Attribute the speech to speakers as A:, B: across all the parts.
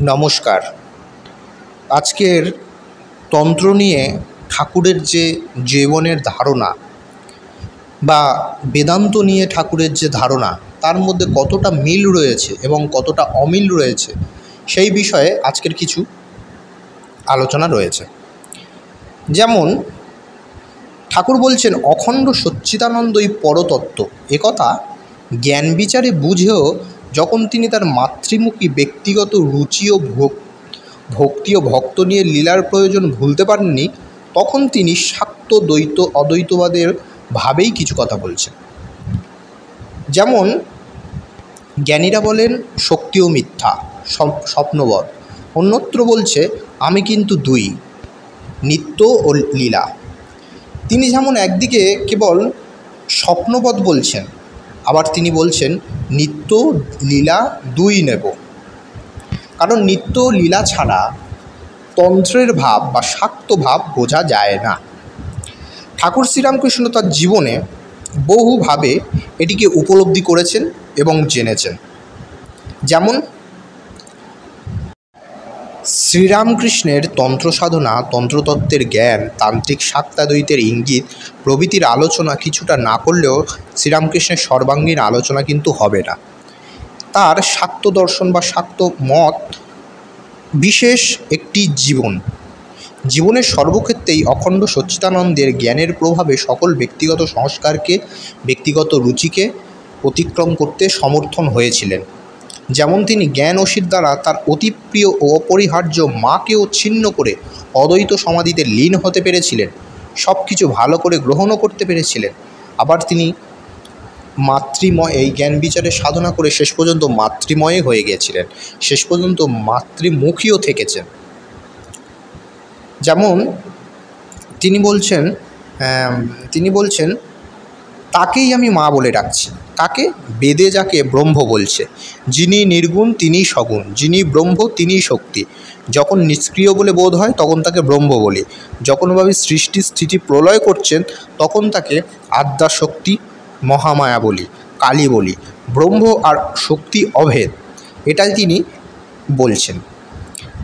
A: নমস্কার। আজকের তন্ত্র নিয়ে ঠাকুরের যে জীবনের ধারণা বা বেদান্ত নিয়ে ঠাকুরের যে ধারণা, তার মধ্যে কতটা মিল রয়েছে এবং কতটা অমিল রয়েছে সেই বিষয়ে আজকের কিছু আলোচনা রয়েছে। যেমন ঠাকুর বলছেন, অখণ্ড সচ্চিদানন্দই পরতত্ত্ব। একথা জ্ঞান বিচারে বুঝেও যখন তিনি তার মাতৃমুখী ব্যক্তিগত রুচি ও ভক্তি ও ভক্ত নিয়ে লীলার প্রয়োজন ভুলতে পারেননি, তখন তিনি শাক্ত দ্বৈত অদ্বৈতবাদের ভাবেই কিছু কথা বলছেন। যেমন জ্ঞানীরা বলেন শক্তিও মিথ্যা, স্বপ্নবৎ। অন্যত্র বলছে আমি কিন্তু দুই, নিত্য ও লীলা। তিনি যেমন একদিকে কেবল স্বপ্নবৎ বলছেন, আবার তিনি বলছেন নিত্য লীলা দুই নেব। কারণ নিত্য লীলা ছাড়া তন্ত্রের ভাব বা শাক্ত ভাব বোঝা যায় না। ঠাকুর শ্রীরামকৃষ্ণ তার জীবনে বহুভাবে এটিকে উপলব্ধি করেছেন এবং জেনেছেন। যেমন শ্রীরামকৃষ্ণের তন্ত্র সাধনা, তন্ত্রতত্ত্বের জ্ঞান, তান্ত্রিক শাক্তাদ্বৈতের ইঙ্গিত প্রভৃতির আলোচনা কিছুটা না করলেও শ্রীরামকৃষ্ণের সর্বাঙ্গীন আলোচনা কিন্তু হবে না। তার শাক্ত দর্শন বা শাক্ত মত বিশেষ একটি জীবনের সর্বক্ষেত্রেই অখণ্ড সচ্চিদানন্দের জ্ঞানের প্রভাবে সকল ব্যক্তিগত সংস্কারকে, ব্যক্তিগত রুচিকে অতিক্রম করতে সমর্থন হয়েছিলেন। যেমন তিনি জ্ঞান অসির দ্বারা তার অতি প্রিয় ও অপরিহার্য মাকেও ছিন্ন করে অদ্বৈত সমাধিতে লীন হতে পেরেছিলেন, সব কিছু ভালো করে গ্রহণও করতে পেরেছিলেন। আবার তিনি মাতৃময় এই জ্ঞান বিচারে সাধনা করে শেষ পর্যন্ত মাতৃময় হয়ে গিয়েছিলেন, শেষ পর্যন্ত মাতৃমুখীও থেকেছেন। যেমন তিনি বলছেন তাকেই আমি মা বলে ডাকছি। কাকে? বেদে যাকে ব্রহ্ম বলছে। যিনি নির্গুণ তিনিই সগুণ, যিনি ব্রহ্ম তিনিই শক্তি। যখন নিষ্ক্রিয় বলে বোধ হয় তখন তাকে ব্রহ্ম বলি, যখন ভাবি সৃষ্টি স্থিতি প্রলয় করছেন তখন তাকে আদ্যাশক্তি মহামায়া বলি, কালী বলি। ব্রহ্ম আর শক্তি অভেদ, এটাই তিনি বলছেন।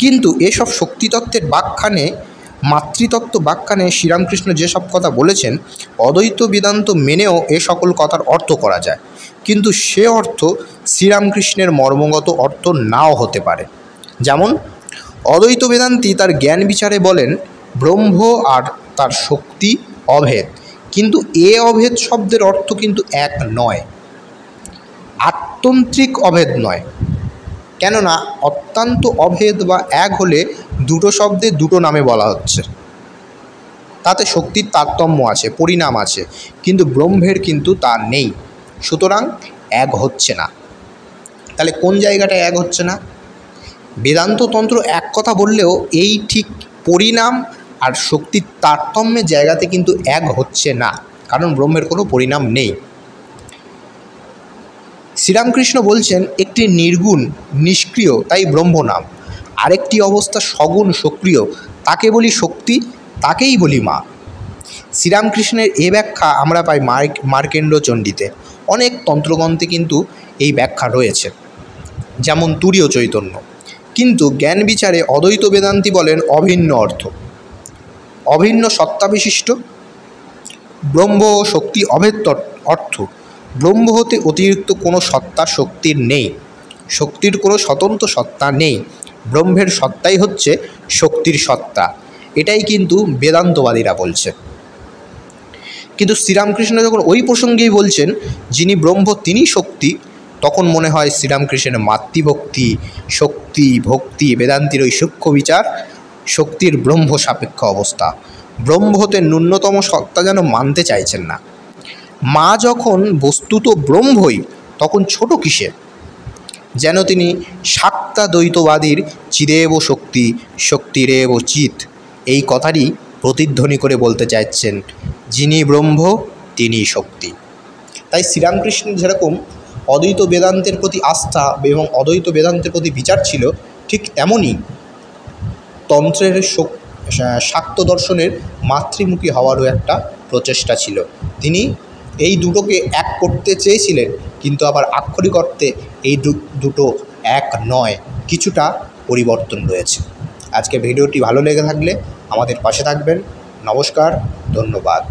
A: কিন্তু এসব শক্তিতত্ত্বের ব্যাখ্যানে, মাতৃতত্ত্ব ব্যাখ্যানে শ্রীরামকৃষ্ণ যেসব কথা বলেছেন, অদ্বৈত বেদান্ত মেনেও এ সকল কথার অর্থ করা যায়, কিন্তু সে অর্থ শ্রীরামকৃষ্ণের মর্মগত অর্থ নাও হতে পারে। যেমন অদ্বৈত বেদান্তি তার জ্ঞান বিচারে বলেন ব্রহ্ম আর তার শক্তি অভেদ, কিন্তু এ অভেদ শব্দের অর্থ কিন্তু এক নয়, আত্যন্ত্রিক অভেদ নয়। কেননা অত্যন্ত অভেদ বা এক হলে দুটো শব্দে দুটো নামে বলা হচ্ছে, তাতে শক্তির তারতম্য আছে, পরিণাম আছে, কিন্তু ব্রহ্মের কিন্তু তা নেই, সুতরাং এক হচ্ছে না। তাহলে কোন জায়গাটায় এক হচ্ছে না? বেদান্ত তন্ত্র এক কথা বললেও এই ঠিক পরিণাম আর শক্তির তারতম্যের জায়গাতে কিন্তু এক হচ্ছে না, কারণ ব্রহ্মের কোনো পরিণাম নেই। শ্রীরামকৃষ্ণ বলছেন একটি নির্গুণ নিষ্ক্রিয়, তাই ব্রহ্ম নাম। আরেকটি অবস্থা সগুণ সক্রিয়, তাকে বলি শক্তি, তাকেই বলি মা। শ্রীরামকৃষ্ণের এ ব্যাখ্যা আমরা পাই মার্কেন্ড চণ্ডীতে। অনেক তন্ত্রগ্রন্থে কিন্তু এই ব্যাখ্যা রয়েছে, যেমন তুরীয় চৈতন্য। কিন্তু জ্ঞান বিচারে অদ্বৈত বেদান্তি বলেন অভিন্ন অর্থ, অভিন্ন সত্তাবিশিষ্ট। ব্রহ্ম ও শক্তি অভেদ অর্থ, ব্রহ্ম হতে অতিরিক্ত কোনো সত্তা শক্তির নেই, শক্তির কোনো স্বতন্ত্র সত্তা নেই, ব্রহ্মের সত্তাই হচ্ছে শক্তির সত্তা। এটাই কিন্তু বেদান্তবাদীরা বলছে। কিন্তু শ্রীরামকৃষ্ণ যখন ওই প্রসঙ্গেই বলছেন যিনি ব্রহ্ম তিনি শক্তি, তখন মনে হয় শ্রীরামকৃষ্ণের মাতৃভক্তি, শক্তি ভক্তি বেদান্তির ওই সূক্ষ্ম বিচার, শক্তির ব্রহ্ম সাপেক্ষ অবস্থা, ব্রহ্ম হতে ন্যূনতম সত্তা যেন মানতে চাইছেন না। মা যখন বস্তুত ব্রহ্মই, তখন ছোট কিসে? যেন তিনি শাক্তাদ্বৈতবাদীর চিদেব শক্তি শক্তিরেব চিৎ এই কথারই প্রতিধ্বনি করে বলতে চাইছেন যিনি ব্রহ্ম তিনি শক্তি। তাই শ্রীরামকৃষ্ণ যেরকম অদ্বৈত বেদান্তের প্রতি আস্থা এবং অদ্বৈত বেদান্তের প্রতি বিচার ছিল, ঠিক তেমনই তন্ত্রের শাক্ত দর্শনের মাতৃমুখী হওয়ারও একটা প্রচেষ্টা ছিল। তিনি এই দুটোকে এক করতে চেয়েছিলেন, কিন্তু আবার আক্ষরিক অর্থে এই দুটো এক নয়, কিছুটা পরিবর্তন রয়েছে। আজকে ভিডিওটি ভালো লেগে থাকলে আমাদের পাশে থাকবেন। নমস্কার, ধন্যবাদ।